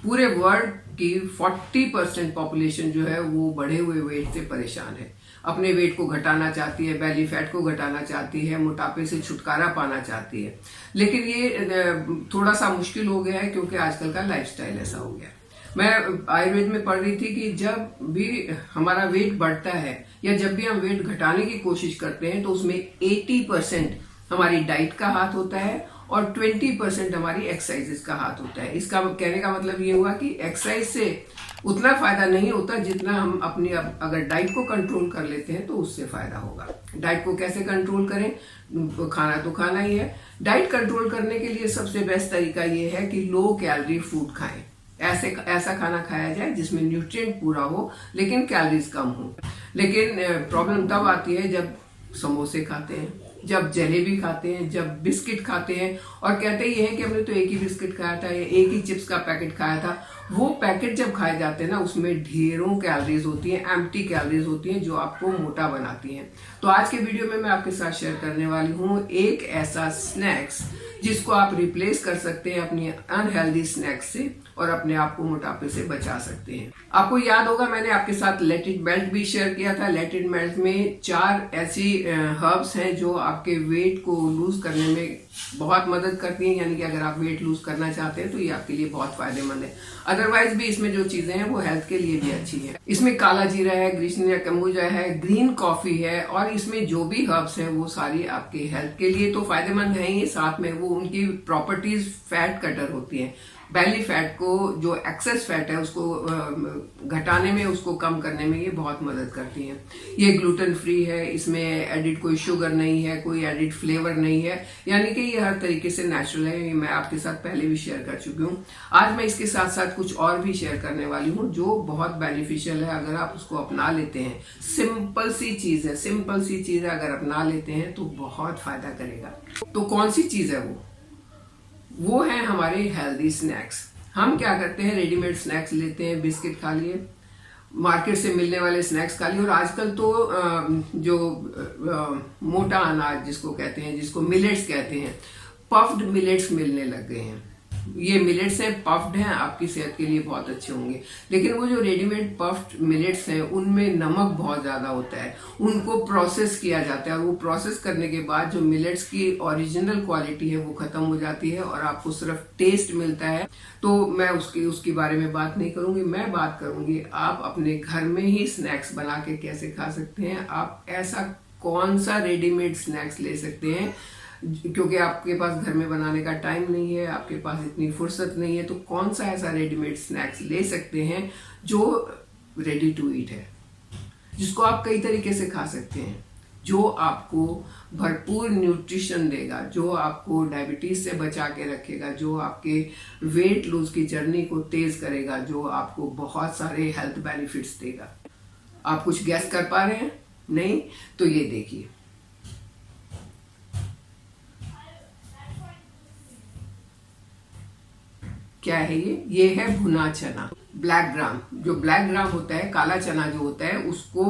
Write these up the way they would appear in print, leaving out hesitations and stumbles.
पूरे वर्ल्ड की 40% पॉपुलेशन जो है वो बढ़े हुए वेट से परेशान है, अपने वेट को घटाना चाहती है, बेली फैट को घटाना चाहती है, मोटापे से छुटकारा पाना चाहती है। लेकिन ये थोड़ा सा मुश्किल हो गया है क्योंकि आजकल का लाइफस्टाइल ऐसा हो गया है। मैं आयुर्वेद में पढ़ रही थी कि जब भी हमारा वेट बढ़ता है या जब भी हम वेट घटाने की कोशिश करते हैं तो उसमें 80% हमारी डाइट का हाथ होता है और 20% हमारी एक्सरसाइजेस का हाथ होता है। इसका कहने का मतलब ये हुआ कि एक्सरसाइज से उतना फायदा नहीं होता जितना हम अपनी अगर डाइट को कंट्रोल कर लेते हैं तो उससे फायदा होगा। डाइट को कैसे कंट्रोल करें? खाना तो खाना ही है। डाइट कंट्रोल करने के लिए सबसे बेस्ट तरीका ये है कि लो कैलोरी फूड खाएं। ऐसा खाना खाया जाए जिसमें न्यूट्रिएंट पूरा हो लेकिन कैलोरीज कम हो। लेकिन प्रॉब्लम तब आती है जब समोसे खाते हैं, जब जलेबी खाते हैं, जब बिस्किट खाते हैं और कहते ही हैं कि हमने तो एक ही बिस्किट खाया था या एक ही चिप्स का पैकेट खाया था। वो पैकेट जब खाए जाते हैं ना उसमें ढेरों कैलोरीज होती हैं, एम्प्टी कैलोरीज होती हैं जो आपको मोटा बनाती हैं। तो आज के वीडियो में मैं आपके साथ शेयर करने वाली हूँ एक ऐसा स्नैक्स जिसको आप रिप्लेस कर सकते हैं अपनी अनहेल्दी स्नैक्स से और अपने आप को मोटापे से बचा सकते हैं। आपको याद होगा मैंने आपके साथ लेट इट मेल्ट भी शेयर किया था। लेट इट मेल्ट में 4 ऐसी हर्ब्स हैं जो आपके वेट को लूज करने में बहुत मदद करती हैं, यानी कि अगर आप वेट लूज करना चाहते हैं तो ये आपके लिए बहुत फायदेमंद है। अदरवाइज भी इसमें जो चीजें हैं वो हेल्थ के लिए भी अच्छी है। इसमें काला जीरा है, ग्रीसिनिया कम्बुजा है, ग्रीन कॉफी है और इसमें जो भी हर्ब्स हैं वो सारी आपके हेल्थ के लिए तो फायदेमंद है ही, साथ में वो उनकी प्रॉपर्टीज फैट कटर होती हैं। बेली फैट को, जो एक्सेस फैट है उसको घटाने में, उसको कम करने में ये बहुत मदद करती हैं। ये ग्लूटेन फ्री है, इसमें एडिड कोई शुगर नहीं है, कोई एडिड फ्लेवर नहीं है, यानी कि ये हर तरीके से नेचुरल है। ये मैं आपके साथ पहले भी शेयर कर चुकी हूँ। आज मैं इसके साथ साथ कुछ और भी शेयर करने वाली हूँ जो बहुत बेनिफिशियल है अगर आप उसको अपना लेते हैं। सिंपल सी चीज है, सिंपल सी चीज है, अगर अपना लेते हैं तो बहुत फायदा करेगा। तो कौन सी चीज है वो है हमारे हेल्दी स्नैक्स। हम क्या करते हैं, रेडीमेड स्नैक्स लेते हैं, बिस्किट खा लिए, मार्केट से मिलने वाले स्नैक्स खा लिए और आजकल तो जो मोटा अनाज जिसको कहते हैं, जिसको मिलेट्स कहते हैं, पफ्ड मिलेट्स मिलने लग गए हैं। ये मिलेट्स हैं, पफ्ड हैं, आपकी सेहत के लिए बहुत अच्छे होंगे। लेकिन वो जो रेडीमेड पफ्ड मिलेट्स हैं उनमें नमक बहुत ज्यादा होता है, उनको प्रोसेस किया जाता है और वो प्रोसेस करने के बाद जो मिलेट्स की ओरिजिनल क्वालिटी है वो खत्म हो जाती है और आपको सिर्फ टेस्ट मिलता है। तो मैं उसकी बारे में बात नहीं करूंगी। मैं बात करूंगी आप अपने घर में ही स्नैक्स बना के कैसे खा सकते हैं। आप ऐसा कौन सा रेडीमेड स्नैक्स ले सकते हैं, क्योंकि आपके पास घर में बनाने का टाइम नहीं है, आपके पास इतनी फुर्सत नहीं है, तो कौन सा ऐसा रेडीमेड स्नैक्स ले सकते हैं जो रेडी टू ईट है, जिसको आप कई तरीके से खा सकते हैं, जो आपको भरपूर न्यूट्रिशन देगा, जो आपको डायबिटीज से बचा के रखेगा, जो आपके वेट लूज की जर्नी को तेज करेगा, जो आपको बहुत सारे हेल्थ बेनिफिट्स देगा। आप कुछ गैस कर पा रहे हैं? नहीं? तो ये देखिए, क्या है ये है भुना चना, ब्लैक ग्राम। जो ब्लैक ग्राम होता है, काला चना जो होता है, उसको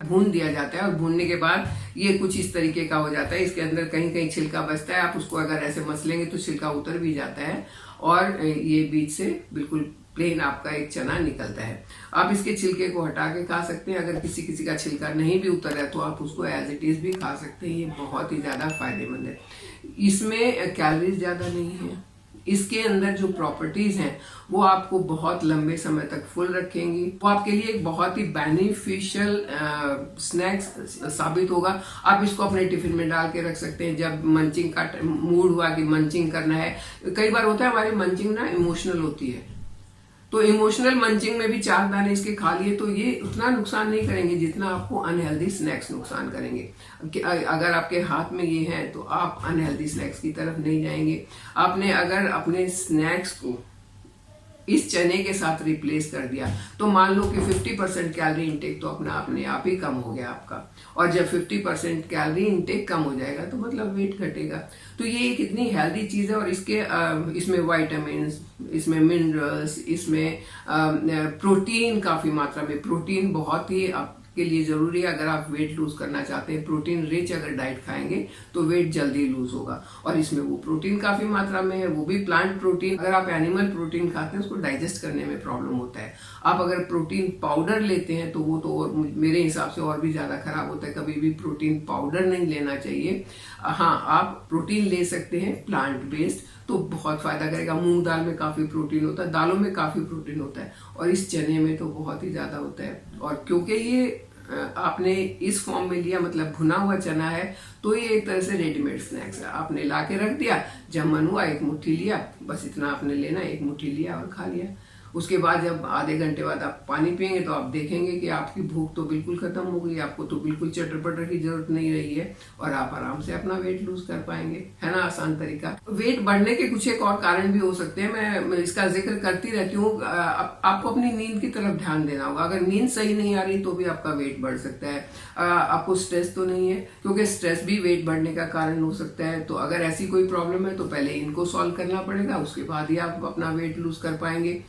भून दिया जाता है और भूनने के बाद ये कुछ इस तरीके का हो जाता है। इसके अंदर कहीं कहीं छिलका बचता है, आप उसको अगर ऐसे मसलेंगे तो छिलका उतर भी जाता है और ये बीच से बिल्कुल प्लेन आपका एक चना निकलता है। आप इसके छिलके को हटा के खा सकते हैं। अगर किसी किसी का छिलका नहीं भी उतर है तो आप उसको एज इट इज भी खा सकते हैं। ये बहुत ही ज्यादा फायदेमंद है। इसमें कैलोरीज ज्यादा नहीं है, इसके अंदर जो प्रॉपर्टीज हैं वो आपको बहुत लंबे समय तक फुल रखेंगी। वो आपके लिए एक बहुत ही बेनिफिशियल स्नैक्स साबित होगा। आप इसको अपने टिफिन में डाल के रख सकते हैं। जब मंचिंग का मूड हुआ कि मंचिंग करना है, कई बार होता है हमारी मंचिंग ना इमोशनल होती है, तो इमोशनल मंचिंग में भी 4 दाने इसके खा लिए तो ये उतना नुकसान नहीं करेंगे जितना आपको अनहेल्दी स्नैक्स नुकसान करेंगे। अगर आपके हाथ में ये है तो आप अनहेल्दी स्नैक्स की तरफ नहीं जाएंगे। आपने अगर अपने स्नैक्स को इस चने के साथ रिप्लेस कर दिया तो मान लो कि 50% कैलोरी इंटेक तो अपने आप ही कम हो गया आपका। और जब 50% कैलोरी इंटेक कम हो जाएगा तो मतलब वेट घटेगा। तो ये एक इतनी हेल्दी चीज है और इसमें वाइटामिन, इसमें मिनरल्स, इसमें प्रोटीन, काफी मात्रा में प्रोटीन बहुत ही के लिए जरूरी है। अगर आप वेट लूज करना चाहते हैं, प्रोटीन रिच अगर डाइट खाएंगे तो वेट जल्दी लूज होगा। और इसमें वो प्रोटीन काफी मात्रा में है, वो भी प्लांट प्रोटीन। अगर आप एनिमल प्रोटीन खाते हैं उसको डाइजेस्ट करने में प्रॉब्लम होता है। आप अगर प्रोटीन पाउडर लेते हैं तो वो तो और मेरे हिसाब से और भी ज्यादा खराब होता है। कभी भी प्रोटीन पाउडर नहीं लेना चाहिए। हाँ, आप प्रोटीन ले सकते हैं प्लांट बेस्ड, तो बहुत फायदा करेगा। मूंग दाल में काफी प्रोटीन होता है, दालों में काफी प्रोटीन होता है, और इस चने में तो बहुत ही ज्यादा होता है। और क्योंकि ये आपने इस फॉर्म में लिया, मतलब भुना हुआ चना है, तो ये एक तरह से रेडीमेड स्नैक्स है। आपने ला के रख दिया, जब मन हुआ एक मुट्ठी लिया, बस इतना आपने लेना, एक मुट्ठी लिया और खा लिया। उसके बाद जब आधे घंटे बाद आप पानी पियेंगे तो आप देखेंगे कि आपकी भूख तो बिल्कुल खत्म हो गई, आपको तो बिल्कुल चटर पटर की जरूरत नहीं रही है, और आप आराम से अपना वेट लूज कर पाएंगे। है ना आसान तरीका। वेट बढ़ने के कुछ एक और कारण भी हो सकते हैं, मैं इसका जिक्र करती रहती हूँ। आपको अपनी नींद की तरफ ध्यान देना होगा। अगर नींद सही नहीं आ रही तो भी आपका वेट बढ़ सकता है। आपको स्ट्रेस तो नहीं है, क्योंकि स्ट्रेस भी वेट बढ़ने का कारण हो सकता है। तो अगर ऐसी कोई प्रॉब्लम है तो पहले इनको सॉल्व करना पड़ेगा, उसके बाद ही आप अपना वेट लूज कर पाएंगे।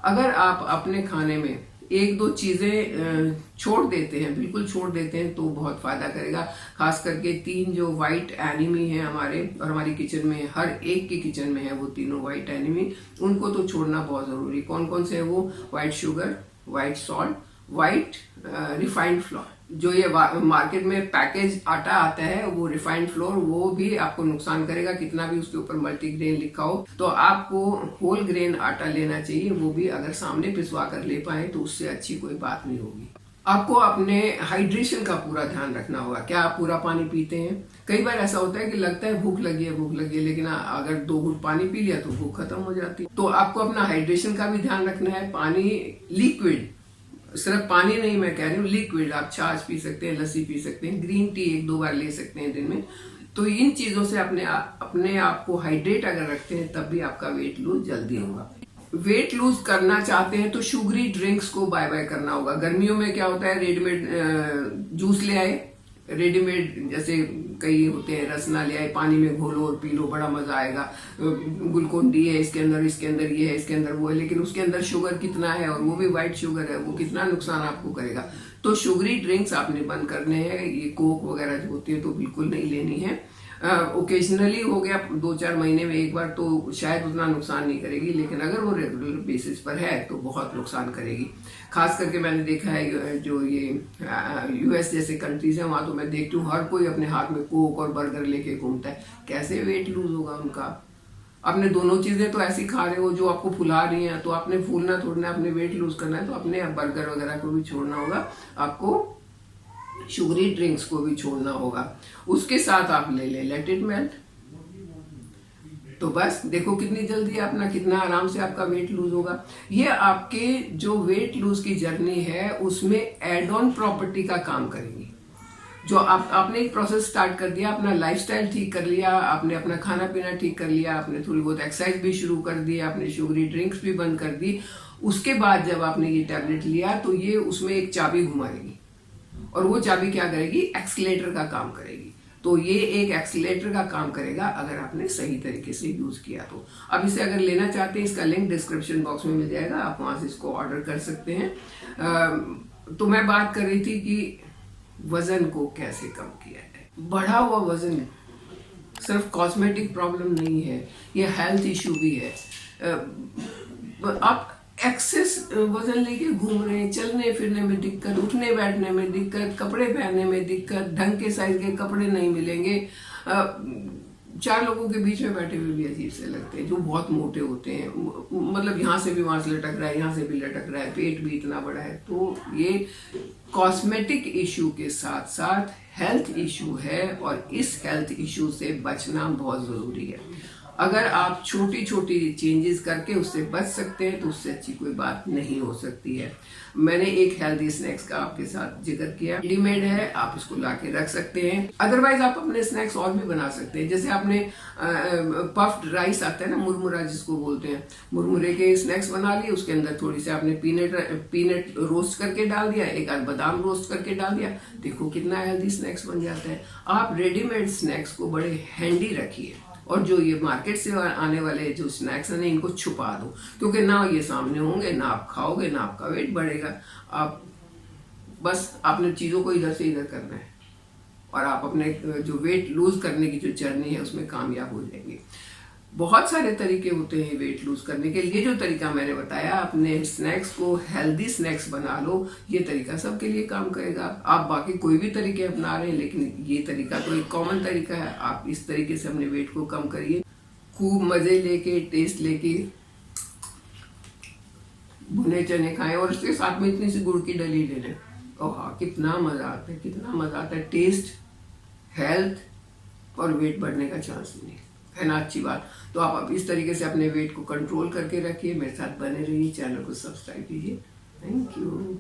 अगर आप अपने खाने में एक दो चीजें छोड़ देते हैं, बिल्कुल छोड़ देते हैं, तो बहुत फायदा करेगा। खास करके 3 जो व्हाइट एनिमी है हमारे, और हमारी किचन में हर एक के किचन में है वो तीनों व्हाइट एनिमी, उनको तो छोड़ना बहुत जरूरी। कौन कौन से है वो? White sugar, white salt, white refined floor. जो ये मार्केट में पैकेज आटा आता है वो रिफाइंड फ्लोर, वो भी आपको नुकसान करेगा, कितना भी उसके ऊपर मल्टीग्रेन लिखा हो। तो आपको होल ग्रेन आटा लेना चाहिए, वो भी अगर सामने पिसवा कर ले पाए तो उससे अच्छी कोई बात नहीं होगी। आपको अपने हाइड्रेशन का पूरा ध्यान रखना होगा। क्या आप पूरा पानी पीते हैं? कई बार ऐसा होता है कि लगता है भूख लगी है, लेकिन अगर 2 घूंट पानी पी लिया तो भूख खत्म हो जाती है। तो आपको अपना हाइड्रेशन का भी ध्यान रखना है। पानी लिक्विड, सिर्फ पानी नहीं मैं कह रही हूँ, लिक्विड। आप छाछ पी सकते हैं, लस्सी पी सकते हैं, ग्रीन टी 1-2 बार ले सकते हैं दिन में। तो इन चीजों से अपने आप को हाइड्रेट अगर रखते हैं तब भी आपका वेट लूज जल्दी होगा। वेट लूज करना चाहते हैं तो शुगरी ड्रिंक्स को बाय बाय करना होगा। गर्मियों में क्या होता है, रेडीमेड जूस ले आए, रेडीमेड जैसे कई होते हैं, रसना ले आए, पानी में घोलो और पी लो, बड़ा मजा आएगा। ग्लूकोन डी है इसके अंदर ये है, इसके अंदर वो है, लेकिन उसके अंदर शुगर कितना है, और वो भी व्हाइट शुगर है, वो कितना नुकसान आपको करेगा। तो शुगरी ड्रिंक्स आपने बंद करने हैं। ये कोक वगैरह जो होती है तो बिल्कुल नहीं लेनी है। ओकेजनली हो गया 2-4 महीने में एक बार तो शायद उतना नुकसान नहीं करेगी, लेकिन अगर वो रेगुलर बेसिस पर है तो बहुत नुकसान करेगी। खास करके मैंने देखा है जो ये यूएस जैसे कंट्रीज है, वहां तो मैं देखती हूँ हर कोई अपने हाथ में कोक और बर्गर लेके घूमता है। कैसे वेट लूज होगा उनका? आपने दोनों चीजें तो ऐसी खा रहे हो जो आपको फुला रही हैं, तो आपने फूलना थोड़ना, अपने वेट लूज करना है तो अपने बर्गर वगैरह को भी छोड़ना होगा, आपको शुगरी ड्रिंक्स को भी छोड़ना होगा। उसके साथ आप ले लेट इट मेल्ट। तो बस देखो कितनी जल्दी अपना, कितना आराम से आपका वेट लूज होगा। ये आपके जो वेट लूज की जर्नी है उसमें एड ऑन प्रॉपर्टी का काम करेंगी। जो आपने एक प्रोसेस स्टार्ट कर दिया, अपना लाइफस्टाइल ठीक कर लिया, आपने अपना खाना पीना ठीक कर लिया, आपने थोड़ी बहुत एक्सरसाइज भी शुरू कर दी, आपने शुगरी ड्रिंक्स भी बंद कर दी। उसके बाद जब आपने ये टैबलेट लिया तो ये उसमें एक चाबी घुमाएगी, और वो चाबी क्या करेगी? एक्सीलेटर का काम करेगी। तो ये एक एक्सीलेटर का काम करेगा अगर आपने सही तरीके से यूज किया तो। अब इसे अगर लेना चाहते हैं, इसका लिंक डिस्क्रिप्शन बॉक्स में मिल जाएगा, आप वहां से इसको ऑर्डर कर सकते हैं। तो मैं बात कर रही थी कि वजन को कैसे कम किया जाए। बढ़ा हुआ वजन सिर्फ कॉस्मेटिक प्रॉब्लम नहीं है, ये हेल्थ इश्यू भी है। आप एक्सेस वजन लेके घूम रहे हैं, चलने फिरने में दिक्कत, उठने बैठने में दिक्कत, कपड़े पहनने में दिक्कत, ढंग के साइज के कपड़े नहीं मिलेंगे। 4 लोगों के बीच में बैठे हुए भी अजीब से लगते हैं जो बहुत मोटे होते हैं, मतलब यहाँ से भी वहां से लटक रहा है, यहाँ से भी लटक रहा है, पेट भी इतना बड़ा है। तो ये कॉस्मेटिक इश्यू के साथ साथ हेल्थ इश्यू है, और इस हेल्थ इश्यू से बचना बहुत जरूरी है। अगर आप छोटी छोटी चेंजेस करके उससे बच सकते हैं तो उससे अच्छी कोई बात नहीं हो सकती है। मैंने एक हेल्दी स्नैक्स का आपके साथ जिक्र किया, रेडीमेड है, आप इसको ला के रख सकते हैं। अदरवाइज आप अपने स्नैक्स और भी बना सकते हैं। जैसे आपने पफ्ड राइस आता है ना, मुरमुरा जिसको बोलते हैं, मुरमुरे के स्नैक्स बना लिए, उसके अंदर थोड़ी सी आपने पीनट रोस्ट करके डाल दिया, एक आध बादाम रोस्ट करके डाल दिया, देखो कितना हेल्दी स्नैक्स बन जाता है। आप रेडीमेड स्नैक्स को बड़े हैंडी रखिए, और जो ये मार्केट से आने वाले जो स्नैक्स हैं इनको छुपा दो, क्योंकि ना ये सामने होंगे, ना आप खाओगे, ना आपका वेट बढ़ेगा। आप बस आपने चीज़ों को इधर से इधर करना है और आप अपने जो वेट लूज करने की जो जर्नी है उसमें कामयाब हो जाएंगे। बहुत सारे तरीके होते हैं वेट लूज करने के लिए। जो तरीका मैंने बताया, अपने स्नैक्स को हेल्दी स्नैक्स बना लो, ये तरीका सबके लिए काम करेगा। आप बाकी कोई भी तरीके अपना रहे हैं, लेकिन ये तरीका तो एक कॉमन तरीका है। आप इस तरीके से अपने वेट को कम करिए, खूब मजे लेके, टेस्ट लेके भुने चने खाएं और उसके साथ में इतनी सी गुड़ की डली ले लें। ओह हाँ, कितना मजा आता है, कितना मजा आता है। टेस्ट, हेल्थ और वेट बढ़ने का चांस नहीं है ना। अच्छी बात। तो आप अब इस तरीके से अपने वेट को कंट्रोल करके रखिए। मेरे साथ बने रहिए, चैनल को सब्सक्राइब कीजिए। Thank you.